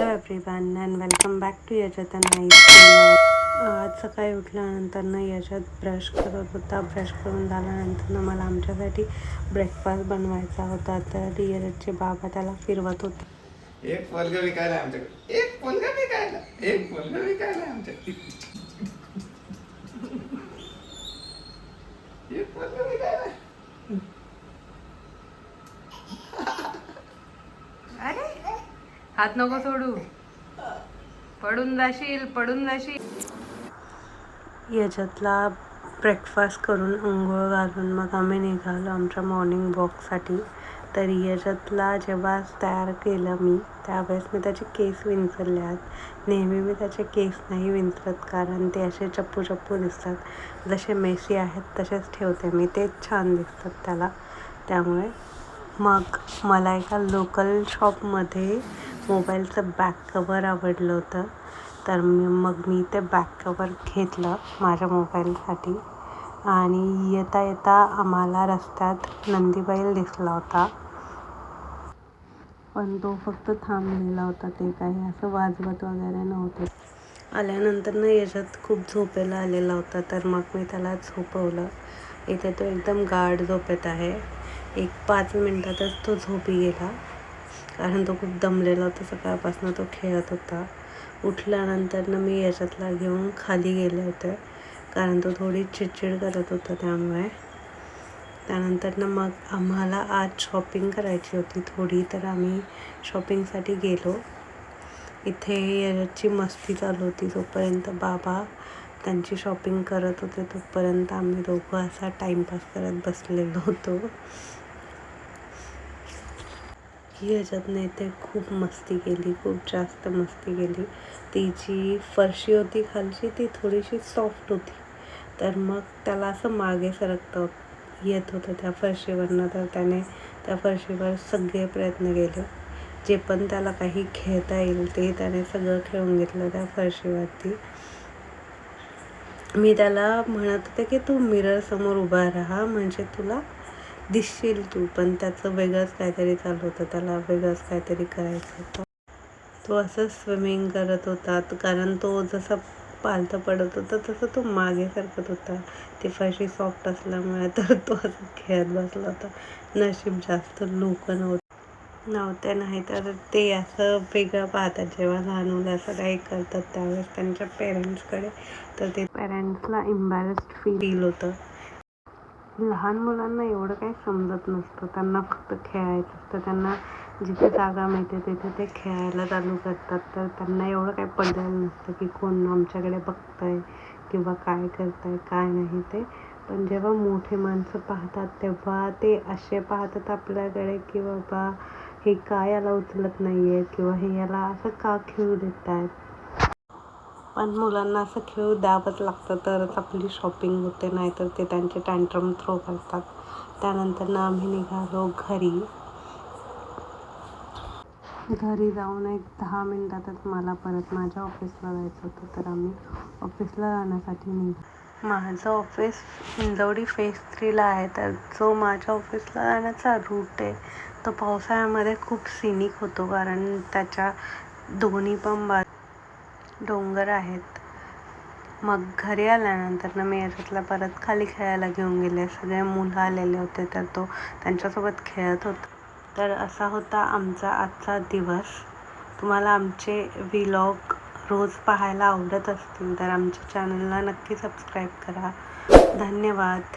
Hello everyone and welcome back to याच्यात night. आज सकाळी उठल्यानंतर याच्यात ब्रश करत होता. ब्रश करून झाल्यानंतर मला आमच्यासाठी ब्रेकफास्ट बनवायचा होता. तर याच्याचे बाबा त्याला फिरवत होते. एक पोलगा विकायला आमच्याकडे, एक पोलगा विकायला, एक पोलगा विकायला आमच्याकडे, एक पोलगा विकायला. अरे हात नको सोडू, पडून जाशील. याच्यातला ब्रेकफास्ट करून अंघोळ घालून मग आम्ही निघालो आमच्या मॉर्निंग वॉकसाठी. तर याच्यातला जेव्हा तयार केलं मी त्यावेळेस मी त्याचे केस विंचरले आहेत. नेहमी मी त्याचे केस नाही विंचरत कारण ते असे चप्पू चप्पू दिसतात. जसे मेसी आहेत तसेच ठेवते मी, तेच छान दिसतात त्याला. त्यामुळे मग मला एका लोकल शॉपमध्ये मोबाईलचं बॅक कवर आवडलं होतं. तर मग मी ते बॅक कवर घेतलं माझ्या मोबाईलसाठी. आणि येता येता आम्हाला रस्त्यात नंदी बैल दिसला होता, पण तो फक्त थांबलेला होता. ते काही असं वाजवत वगैरे नव्हते. आल्यानंतर याच्यात खूप झोपेला आलेला होता. तर मग मी त्याला झोपवलं. इथे तो एकदम गाढ झोपेत आहे. 5 मिनिटातच तो झोपी गेला कारण तो खूप दमलेला होता. सकाळपासून तो खेळत होता. उठल्यानंतर मी याच्यातला घेऊन खाली गेले होते कारण तो थोडी चिडचिड करत होता. त्यानंतर मग आम्हाला आज शॉपिंग करायची होती थोडी. तर आम्ही शॉपिंगसाठी गेलो. इथे याची मस्ती चालू होती. जोपर्यंत बाबा त्यांची शॉपिंग करत होते तोपर्यंत आम्ही दोघं असा टाईमपास करत बसलेलो होतो. याच्यातनं इथे खूप मस्ती केली, खूप जास्त मस्ती केली. ती जी फरशी होती खालची ती थोडीशी सॉफ्ट होती. तर मग त्याला असं मागे सरकता येत होतं त्या फरशीवरनं. तर त्याने त्या फरशीवर सगळे प्रयत्न केले. जे पण त्याला काही खेळता येईल ते त्याने सगळं खेळून घेतलं त्या फरशीवरती. मी त्याला म्हणत होते की तू मिरर समोर उभा राहा म्हणजे तुला दिसशील तू. पण त्याचं वेगळंच काहीतरी चालू होतं. त्याला वेगळंच काहीतरी करायचं होतं. तो असं स्विमिंग करत होता कारण तो जसं पालथं पडत होता तसं तो मागे सरकत होता. ती फरशी सॉफ्ट असल्यामुळे तर तो असं खेळत बसला होता. नशीब जास्त लोक नव्हते, नाही तर ते असं वेगळं पाहतात जेव्हा लहान मुलं असं काही करतात त्यावेळेस त्यांच्या पेरेंट्सकडे. तर ते पेरेंट्सला एम्बॅरेस्ड फील होतं. लहान मुलांना एवढं काही समजत नसतं. त्यांना फक्त खेळायचं असतं. त्यांना जिथे जागा मिळते तिथे ते खेळायला चालू करतात. तर त्यांना एवढं काही पडलेलं नसतं की कोण आमच्याकडे बघतं आहे किंवा काय करत आहे काय नाही ते. पण जेव्हा मोठे माणसं पाहतात तेव्हा ते असे पाहतात आपल्याकडे की बाबा हे का याला उचलत नाही आहे किंवा हे याला असं का खेळू देत आहेत. पण मुलांना असं खेळू द्यावंच लागतं तरच आपली शॉपिंग होते, नाहीतर ते त्यांचे टँट्रम थ्रो करतात. त्यानंतर आम्ही निघालो घरी. जाऊन एक 10 मिनिटातच मला परत माझ्या ऑफिसला जायचं होतं. तर आम्ही ऑफिसला जाण्यासाठी निघालो. माझं ऑफिस हिंजवडी फेज 3ला आहे. तर जो माझ्या ऑफिसला जाण्याचा रूट आहे तो पावसाळ्यामध्ये खूप सिनिक होतो कारण त्याच्या दोन्ही पण डोंगर आहेत. मग घरी आल्यानंतर मी याच्यातला परत खाली खेळायला घेऊन गेले. सगळे मुलं आलेले होते तर तो त्यांच्यासोबत खेळत होता. तर असा होता आमचा आजचा दिवस. तुम्हाला आमचे व्लॉग रोज पाहायला आवडत असतील तर आमच्या चॅनलला नक्की सबस्क्राईब करा. धन्यवाद.